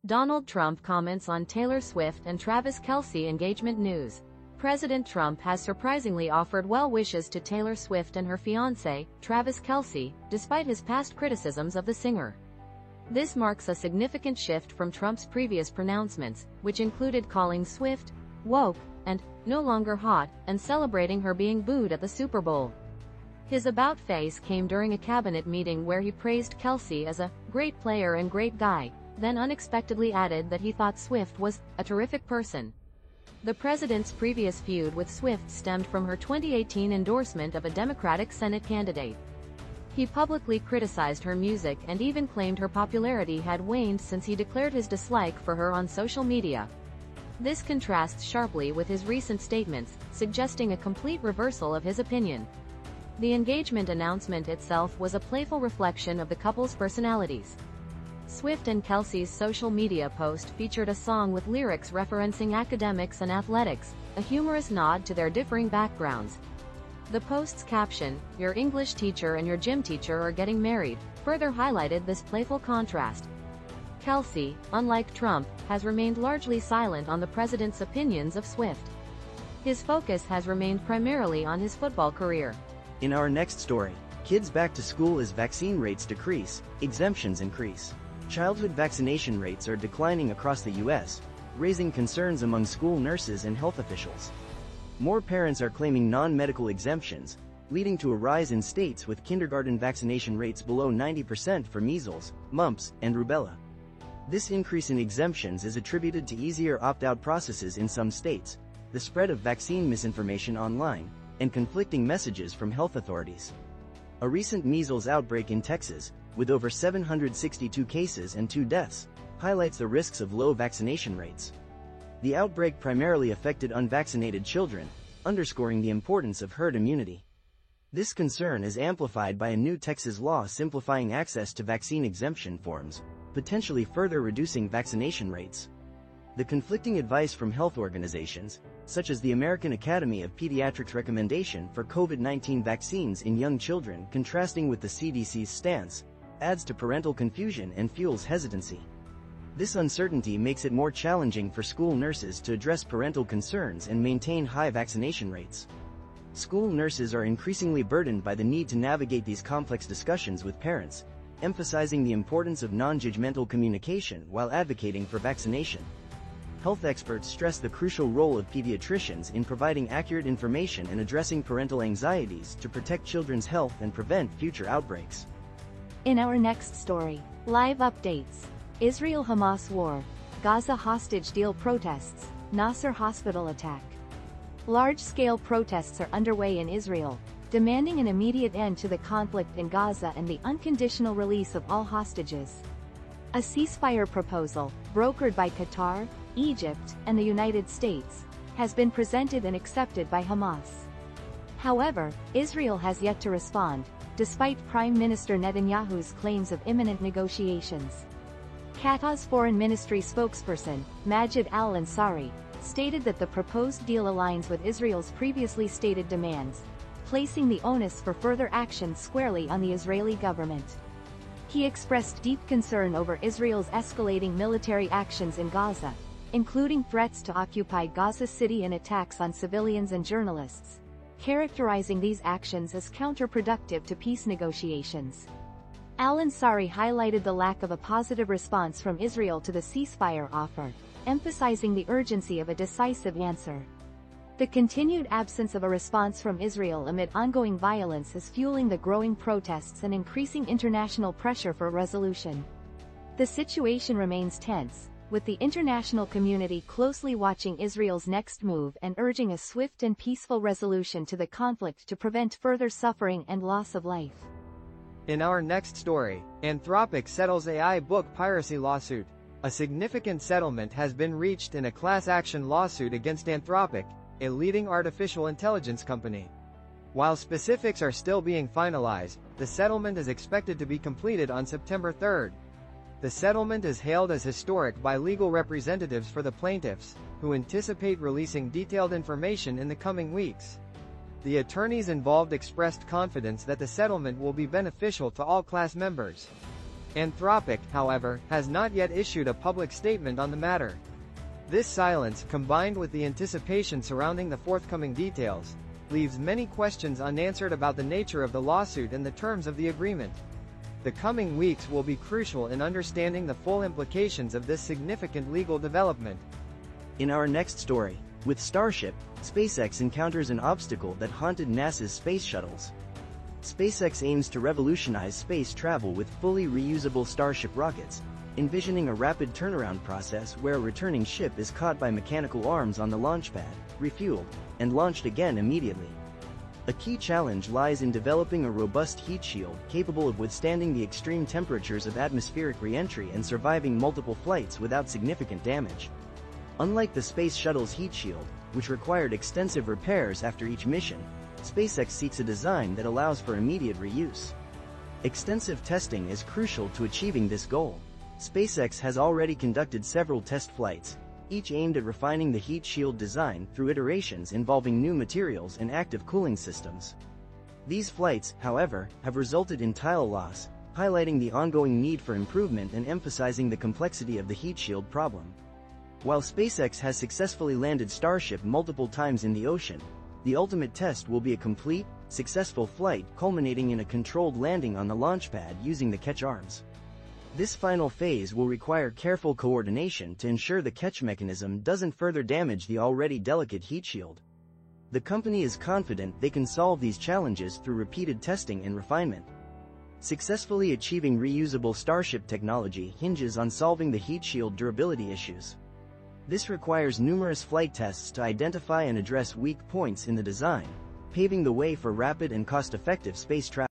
Donald Trump comments on Taylor Swift and Travis Kelce engagement news. President Trump has surprisingly offered well wishes to Taylor Swift and her fiancé, Travis Kelce, despite his past criticisms of the singer. This marks a significant shift from Trump's previous pronouncements, which included calling Swift woke and no longer hot, and celebrating her being booed at the Super Bowl. His about-face came during a cabinet meeting where he praised Kelce as a great player and great guy, then unexpectedly added that he thought Swift was a terrific person. The president's previous feud with Swift stemmed from her 2018 endorsement of a Democratic Senate candidate. He publicly criticized her music and even claimed her popularity had waned since he declared his dislike for her on social media. This contrasts sharply with his recent statements, suggesting a complete reversal of his opinion. The engagement announcement itself was a playful reflection of the couple's personalities. Swift and Kelce's social media post featured a song with lyrics referencing academics and athletics, a humorous nod to their differing backgrounds. The post's caption, "Your English teacher and your gym teacher are getting married," further highlighted this playful contrast. Kelce, unlike Trump, has remained largely silent on the president's opinions of Swift. His focus has remained primarily on his football career. In our next story, kids back to school as vaccine rates decrease, exemptions increase. Childhood vaccination rates are declining across the U.S., raising concerns among school nurses and health officials. More parents are claiming non-medical exemptions, leading to a rise in states with kindergarten vaccination rates below 90% for measles, mumps, and rubella. This increase in exemptions is attributed to easier opt-out processes in some states, the spread of vaccine misinformation online, and conflicting messages from health authorities. A recent measles outbreak in Texas, with over 762 cases and 2 deaths, highlights the risks of low vaccination rates. The outbreak primarily affected unvaccinated children, underscoring the importance of herd immunity. This concern is amplified by a new Texas law simplifying access to vaccine exemption forms, potentially further reducing vaccination rates. The conflicting advice from health organizations, such as the American Academy of Pediatrics' recommendation for COVID-19 vaccines in young children contrasting with the CDC's stance, adds to parental confusion and fuels hesitancy. This uncertainty makes it more challenging for school nurses to address parental concerns and maintain high vaccination rates. School nurses are increasingly burdened by the need to navigate these complex discussions with parents, emphasizing the importance of non-judgmental communication while advocating for vaccination. Health experts stress the crucial role of pediatricians in providing accurate information and addressing parental anxieties to protect children's health and prevent future outbreaks. In our next story, live updates. Israel-Hamas war, Gaza hostage deal protests, Nasser Hospital attack. Large-scale protests are underway in Israel, demanding an immediate end to the conflict in Gaza and the unconditional release of all hostages. A ceasefire proposal, brokered by Qatar, Egypt, and the United States, has been presented and accepted by Hamas. However, Israel has yet to respond, despite Prime Minister Netanyahu's claims of imminent negotiations. Qatar's Foreign Ministry spokesperson, Majid al-Ansari, stated that the proposed deal aligns with Israel's previously stated demands, placing the onus for further action squarely on the Israeli government. He expressed deep concern over Israel's escalating military actions in Gaza, including threats to occupy Gaza City and attacks on civilians and journalists, characterizing these actions as counterproductive to peace negotiations. Al-Ansari highlighted the lack of a positive response from Israel to the ceasefire offer, emphasizing the urgency of a decisive answer. The continued absence of a response from Israel amid ongoing violence is fueling the growing protests and increasing international pressure for a resolution. The situation remains tense, with the international community closely watching Israel's next move and urging a swift and peaceful resolution to the conflict to prevent further suffering and loss of life. In our next story, Anthropic settles AI book piracy lawsuit. A significant settlement has been reached in a class action lawsuit against Anthropic, a leading artificial intelligence company. While specifics are still being finalized, the settlement is expected to be completed on September 3rd. The settlement is hailed as historic by legal representatives for the plaintiffs, who anticipate releasing detailed information in the coming weeks. The attorneys involved expressed confidence that the settlement will be beneficial to all class members. Anthropic, however, has not yet issued a public statement on the matter. This silence, combined with the anticipation surrounding the forthcoming details, leaves many questions unanswered about the nature of the lawsuit and the terms of the agreement. The coming weeks will be crucial in understanding the full implications of this significant legal development. In our next story, with Starship, SpaceX encounters an obstacle that haunted NASA's space shuttles. SpaceX aims to revolutionize space travel with fully reusable Starship rockets, envisioning a rapid turnaround process where a returning ship is caught by mechanical arms on the launch pad, refueled, and launched again immediately. A key challenge lies in developing a robust heat shield capable of withstanding the extreme temperatures of atmospheric re-entry and surviving multiple flights without significant damage. Unlike the Space Shuttle's heat shield, which required extensive repairs after each mission, SpaceX seeks a design that allows for immediate reuse. Extensive testing is crucial to achieving this goal. SpaceX has already conducted several test flights, each aimed at refining the heat shield design through iterations involving new materials and active cooling systems. These flights, however, have resulted in tile loss, highlighting the ongoing need for improvement and emphasizing the complexity of the heat shield problem. While SpaceX has successfully landed Starship multiple times in the ocean, the ultimate test will be a complete, successful flight culminating in a controlled landing on the launch pad using the catch arms. This final phase will require careful coordination to ensure the catch mechanism doesn't further damage the already delicate heat shield. The company is confident they can solve these challenges through repeated testing and refinement. Successfully achieving reusable Starship technology hinges on solving the heat shield durability issues. This requires numerous flight tests to identify and address weak points in the design, paving the way for rapid and cost-effective space travel.